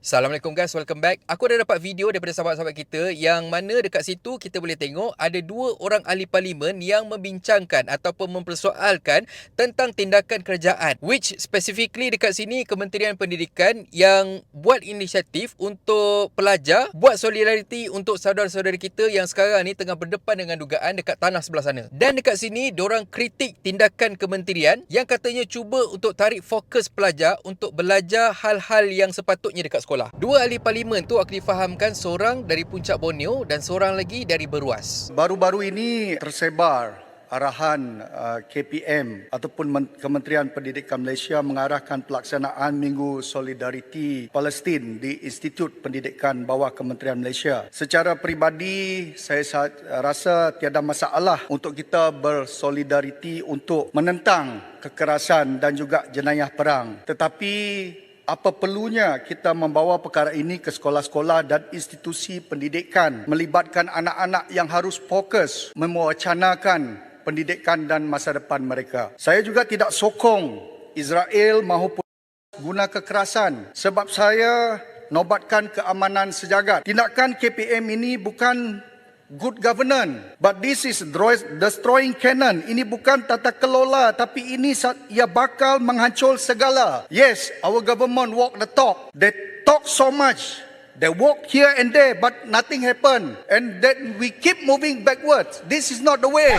Assalamualaikum guys, welcome back. Aku dah dapat video daripada sahabat-sahabat kita yang mana dekat situ kita boleh tengok ada dua orang ahli parlimen yang membincangkan ataupun mempersoalkan tentang tindakan kerajaan, which specifically dekat sini Kementerian Pendidikan yang buat inisiatif untuk pelajar buat solidariti untuk saudara-saudara kita yang sekarang ni tengah berdepan dengan dugaan dekat tanah sebelah sana. Dan dekat sini diorang kritik tindakan kementerian yang katanya cuba untuk tarik fokus pelajar untuk belajar hal-hal yang sepatutnya dekat sekolah. Dua ahli parlimen tu aku difahamkan, seorang dari Puncak Borneo dan seorang lagi dari Beruas. Baru-baru ini tersebar arahan KPM ataupun Kementerian Pendidikan Malaysia mengarahkan pelaksanaan Minggu Solidariti Palestin di Institut Pendidikan bawah Kementerian Malaysia. Secara peribadi, saya rasa tiada masalah untuk kita bersolidariti untuk menentang kekerasan dan juga jenayah perang. Tetapi apa perlunya kita membawa perkara ini ke sekolah-sekolah dan institusi pendidikan, melibatkan anak-anak yang harus fokus mewacanakan pendidikan dan masa depan mereka. Saya juga tidak sokong Israel maupun guna kekerasan sebab saya nobatkan keamanan sejagat. Tindakan KPM ini bukan good governance, but this is destroying canon. Ini bukan tata kelola, tapi ini ia bakal menghancur segala. Yes, our government walk the talk. They talk so much. They walk here and there, but nothing happen. And then we keep moving backwards. This is not the way.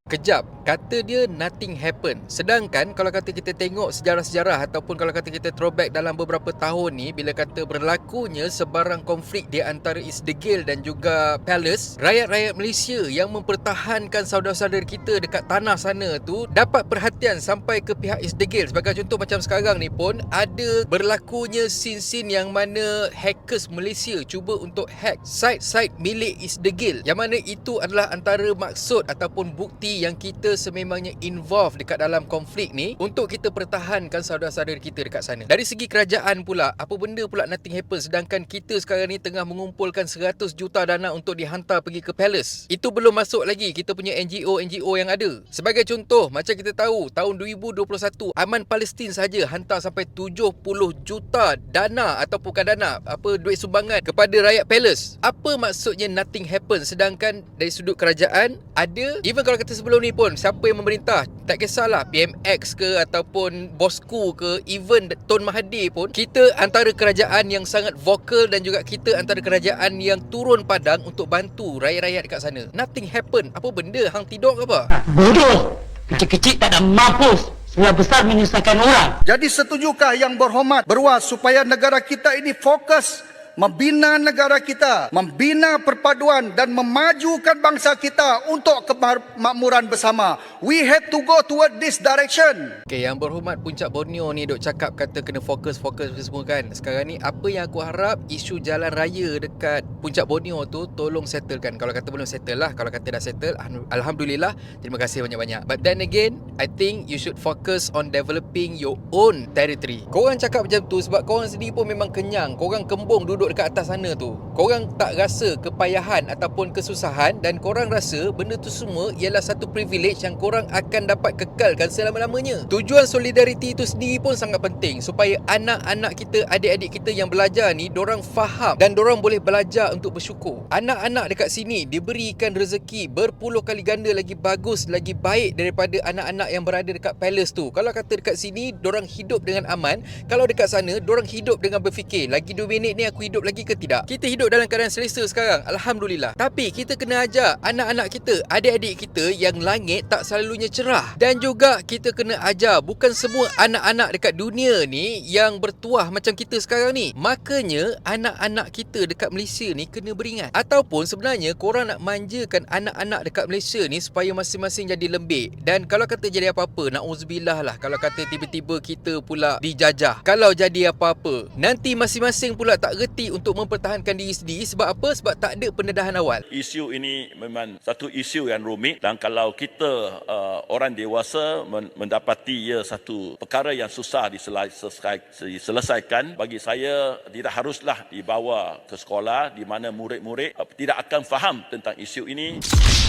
Kejap, kata dia nothing happen. Sedangkan kalau kata kita tengok sejarah-sejarah ataupun kalau kata kita throwback dalam beberapa tahun ni, bila kata berlakunya sebarang konflik di antara Isdegil dan juga Palace, rakyat-rakyat Malaysia yang mempertahankan saudara-saudara kita dekat tanah sana tu dapat perhatian sampai ke pihak Isdegil. Sebagai contoh macam sekarang ni pun ada berlakunya scene-scene yang mana hackers Malaysia cuba untuk hack site-site milik Isdegil, yang mana itu adalah antara maksud ataupun bukti yang kita sememangnya involved dekat dalam konflik ni untuk kita pertahankan saudara-saudara kita dekat sana. Dari segi kerajaan pula, apa benda pula nothing happen sedangkan kita sekarang ni tengah mengumpulkan 100 juta dana untuk dihantar pergi ke Palace. Itu belum masuk lagi kita punya NGO yang ada. Sebagai contoh, macam kita tahu tahun 2021 Aman Palestin saja hantar sampai 70 juta dana ataupun bukan dana, duit sumbangan kepada rakyat Palace. Apa maksudnya nothing happen sedangkan dari sudut kerajaan ada, even kalau kata sebelum ni pun siapa yang memerintah, tak kisahlah PMX ke ataupun Bosku ke, even Tun Mahathir pun, kita antara kerajaan yang sangat vokal dan juga kita antara kerajaan yang turun padang untuk bantu rakyat-rakyat dekat sana. Nothing happen. Apa benda? Hang tidur ke apa? Bodoh. Kecil-kecil tak ada mampus, sebelah besar menyusahkan orang. Jadi setujukah yang berhormat Beruas supaya negara kita ini fokus membina negara kita, membina perpaduan dan memajukan bangsa kita untuk kemakmuran bersama. We have to go toward this direction. Okay, yang berhormat Puncak Borneo ni duk cakap kata kena fokus semua kan. Sekarang ni apa yang aku harap, isu jalan raya dekat Puncak Borneo tu tolong settlekan. Kalau kata belum settle lah, kalau kata dah settle, alhamdulillah, terima kasih banyak-banyak. But then again, I think you should focus on developing your own territory. Korang cakap macam tu sebab korang sendiri pun memang kenyang. Korang kembung duduk dekat atas sana tu. Korang tak rasa kepayahan ataupun kesusahan dan korang rasa benda tu semua ialah satu privilege yang korang akan dapat kekalkan selama-lamanya. Tujuan solidariti itu sendiri pun sangat penting supaya anak-anak kita, adik-adik kita yang belajar ni, dorang faham dan dorang boleh belajar untuk bersyukur. Anak-anak dekat sini diberikan rezeki berpuluh kali ganda lagi bagus, lagi baik daripada anak-anak yang berada dekat Palace tu. Kalau kata dekat sini dorang hidup dengan aman, kalau dekat sana dorang hidup dengan berfikir, lagi 2 minit ni aku hidup lagi ke tidak? Kita hidup dalam keadaan selesa sekarang, alhamdulillah. Tapi kita kena ajar anak-anak kita, adik-adik kita yang langit tak selalunya cerah. Dan juga kita kena ajar bukan semua anak-anak dekat dunia ni yang bertuah macam kita sekarang ni. Makanya anak-anak kita dekat Malaysia ni kena beringat. Ataupun sebenarnya korang nak manjakan anak-anak dekat Malaysia ni supaya masing-masing jadi lembik. Dan kalau kata jadi apa-apa, na'udzubillah lah, kalau kata tiba-tiba kita pula dijajah, kalau jadi apa-apa, nanti masing-masing pula tak reti berlari untuk mempertahankan diri sendiri. Sebab apa? Sebab tak ada pendedahan awal. Isu ini memang satu isu yang rumit, dan kalau kita orang dewasa mendapati ia satu perkara yang susah diselesaikan, bagi saya tidak haruslah dibawa ke sekolah di mana murid-murid tidak akan faham tentang isu ini.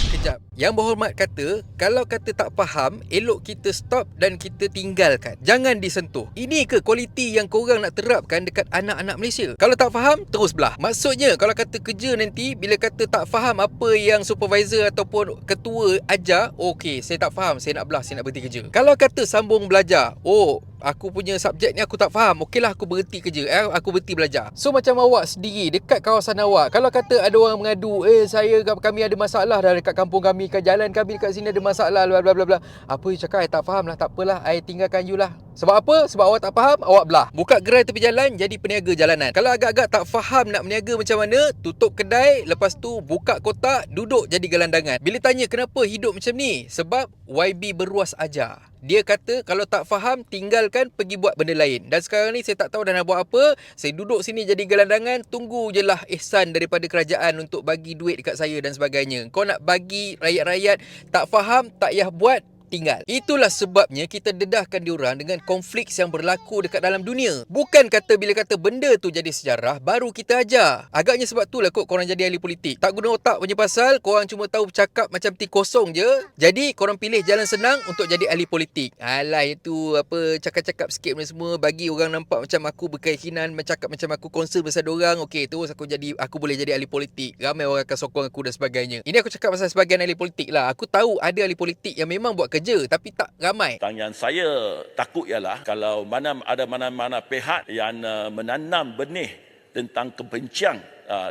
Kejap. Yang berhormat kata, kalau kata tak faham, elok kita stop dan kita tinggalkan. Jangan disentuh. Ini ke kualiti yang korang nak terapkan dekat anak-anak Malaysia? Kalau tak faham, terus belah. Maksudnya, kalau kata kerja nanti, bila kata tak faham apa yang supervisor ataupun ketua ajar, okey, saya tak faham, saya nak belah, saya nak berhenti kerja. Kalau kata sambung belajar, aku punya subjek ni aku tak faham, okeylah aku berhenti kerja, aku berhenti belajar. So macam awak sendiri dekat kawasan awak, kalau kata ada orang mengadu, kami ada masalah dah dekat kampung kami, kat jalan kami dekat sini ada masalah, bla bla bla bla. Apa you cakap, I tak faham lah, tak apalah, I tinggalkan you lah. Sebab apa? Sebab awak tak faham, awak belah. Buka gerai tepi jalan, jadi peniaga jalanan. Kalau agak-agak tak faham nak berniaga macam mana, tutup kedai, lepas tu buka kotak, duduk jadi gelandangan. Bila tanya kenapa hidup macam ni, sebab YB beruas ajar. Dia kata kalau tak faham, tinggalkan, pergi buat benda lain. Dan sekarang ni saya tak tahu dah nak buat apa. Saya duduk sini jadi gelandangan, tunggu je lah ihsan daripada kerajaan untuk bagi duit dekat saya dan sebagainya. Kau nak bagi rakyat-rakyat tak faham, tak payah buat, tinggal. Itulah sebabnya kita dedahkan diorang dengan konflik yang berlaku dekat dalam dunia. Bukan kata bila kata benda tu jadi sejarah, baru kita ajar. Agaknya sebab tu lah kot korang jadi ahli politik. Tak guna otak punya pasal, korang cuma tahu bercakap macam ti kosong je. Jadi korang pilih jalan senang untuk jadi ahli politik. Alah, itu apa, cakap-cakap sikit benda semua, bagi orang nampak macam aku berkeyakinan, bercakap macam aku concern pasal dorang. Okey, terus aku boleh jadi ahli politik. Ramai orang akan sokong aku dan sebagainya. Ini aku cakap pasal sebagian ahli politik lah. Aku tahu ada ahli politik yang memang buat kerja, tapi tak ramai. Yang saya takut ialah kalau mana-mana pihak yang menanam benih tentang kebencian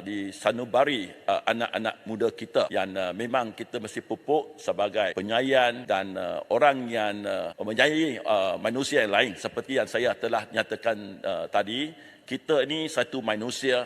di sanubari anak-anak muda kita, yang memang kita mesti pupuk sebagai penyayan dan orang yang menyayangi manusia yang lain. Seperti yang saya telah nyatakan tadi, kita ini satu manusia,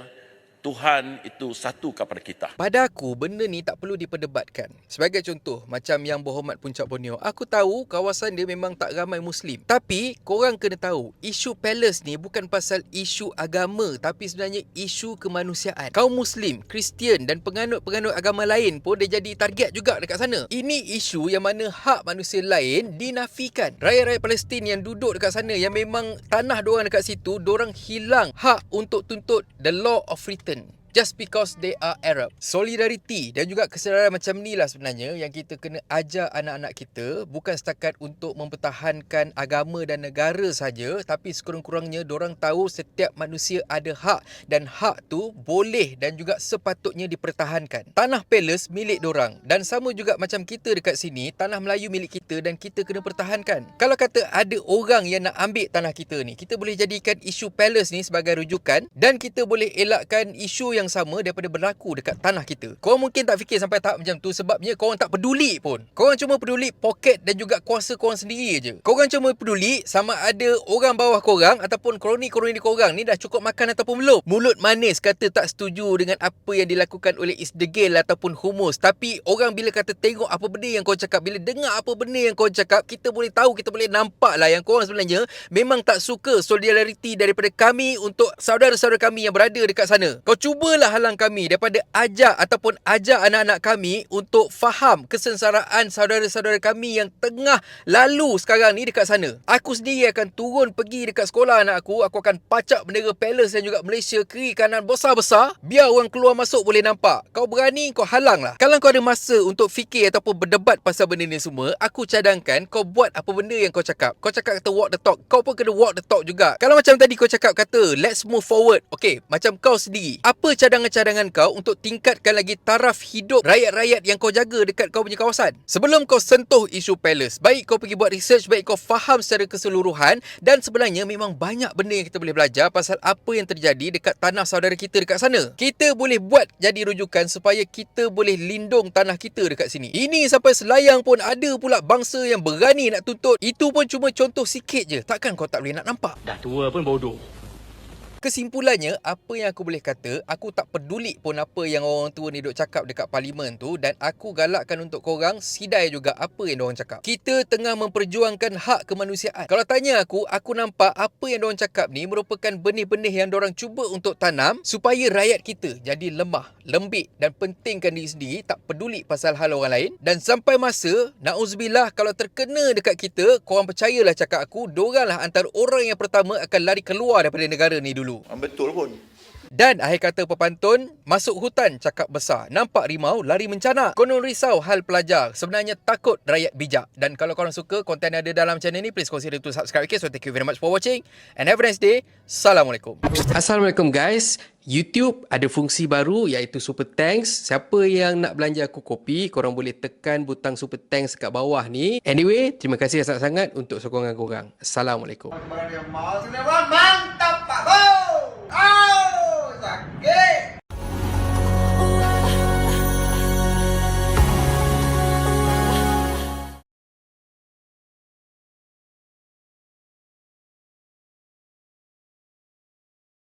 Tuhan itu satu kepada kita. Pada aku, benda ni tak perlu diperdebatkan. Sebagai contoh, macam yang berhormat Puncak Borneo. Aku tahu kawasan dia memang tak ramai Muslim. Tapi, korang kena tahu, isu palace ni bukan pasal isu agama, tapi sebenarnya isu kemanusiaan. Kaum Muslim, Kristian dan penganut-penganut agama lain pun dia jadi target juga dekat sana. Ini isu yang mana hak manusia lain dinafikan. Rakyat-rakyat Palestin yang duduk dekat sana, yang memang tanah diorang dekat situ, diorang hilang hak untuk tuntut the law of return. Just because they are Arab. Solidariti dan juga kesedaran macam ni lah sebenarnya yang kita kena ajar anak-anak kita. Bukan setakat untuk mempertahankan agama dan negara saja, tapi sekurang-kurangnya dorang tahu setiap manusia ada hak, dan hak tu boleh dan juga sepatutnya dipertahankan. Tanah palace milik dorang, dan sama juga macam kita dekat sini, tanah Melayu milik kita dan kita kena pertahankan. Kalau kata ada orang yang nak ambil tanah kita ni, kita boleh jadikan isu palace ni sebagai rujukan, dan kita boleh elakkan isu yang sama daripada berlaku dekat tanah kita. Korang mungkin tak fikir sampai tahap macam tu, sebabnya korang tak peduli pun. Korang cuma peduli poket dan juga kuasa korang sendiri je. Korang cuma peduli sama ada orang bawah korang ataupun kroni-kroni korang ni dah cukup makan ataupun belum. Mulut manis kata tak setuju dengan apa yang dilakukan oleh Isdegil ataupun Humus, tapi orang bila kata tengok apa benda yang kau cakap, bila dengar apa benda yang kau cakap, kita boleh tahu, kita boleh nampak lah yang korang sebenarnya memang tak suka solidariti daripada kami untuk saudara-saudara kami yang berada dekat sana. Kau cubalah halang kami daripada ajar anak-anak kami untuk faham kesengsaraan saudara-saudara kami yang tengah lalu sekarang ni dekat sana. Aku sendiri akan turun pergi dekat sekolah anak aku akan pacak bendera palace dan juga Malaysia kiri kanan besar-besar, biar orang keluar masuk boleh nampak. Kau berani, kau halang lah. Kalau kau ada masa untuk fikir ataupun berdebat pasal benda ni semua, aku cadangkan kau buat apa benda yang kau cakap. Kau cakap kata walk the talk, kau pun kena walk the talk juga. Kalau macam tadi kau cakap kata let's move forward, okay, macam kau sendiri, apa cadangan-cadangan kau untuk tingkatkan lagi taraf hidup rakyat-rakyat yang kau jaga dekat kau punya kawasan? Sebelum kau sentuh isu palace, baik kau pergi buat research, baik kau faham secara keseluruhan, dan sebenarnya memang banyak benda yang kita boleh belajar pasal apa yang terjadi dekat tanah saudara kita dekat sana. Kita boleh buat jadi rujukan supaya kita boleh lindung tanah kita dekat sini. Ini sampai Selayang pun ada pula bangsa yang berani nak tuntut. Itu pun cuma contoh sikit je. Takkan kau tak boleh nak nampak? Dah tua pun bodoh. Kesimpulannya, apa yang aku boleh kata, aku tak peduli pun apa yang orang tua ni duk cakap dekat parlimen tu, dan aku galakkan untuk korang sidai juga apa yang diorang cakap. Kita tengah memperjuangkan hak kemanusiaan. Kalau tanya aku nampak apa yang diorang cakap ni merupakan benih-benih yang diorang cuba untuk tanam supaya rakyat kita jadi lemah, lembik dan pentingkan diri sendiri, tak peduli pasal hal orang lain. Dan sampai masa, na'uzubillah, kalau terkena dekat kita, korang percayalah cakap aku, doranglah antara orang yang pertama akan lari keluar daripada negara ni dulu. Betul pun. Dan akhir kata pepantun, masuk hutan cakap besar, nampak rimau lari mencanak. Konon risau hal pelajar, sebenarnya takut rakyat bijak. Dan kalau korang suka konten yang ada dalam channel ni, please consider to subscribe. Okay, so thank you very much for watching and have a nice day. Assalamualaikum. Assalamualaikum guys. YouTube ada fungsi baru iaitu Super Thanks. Siapa yang nak belanja aku kopi, korang boleh tekan butang Super Thanks kat bawah ni. Anyway, terima kasih sangat-sangat untuk sokongan korang. Assalamualaikum. Mantap Pak Bo. Oh, sakit.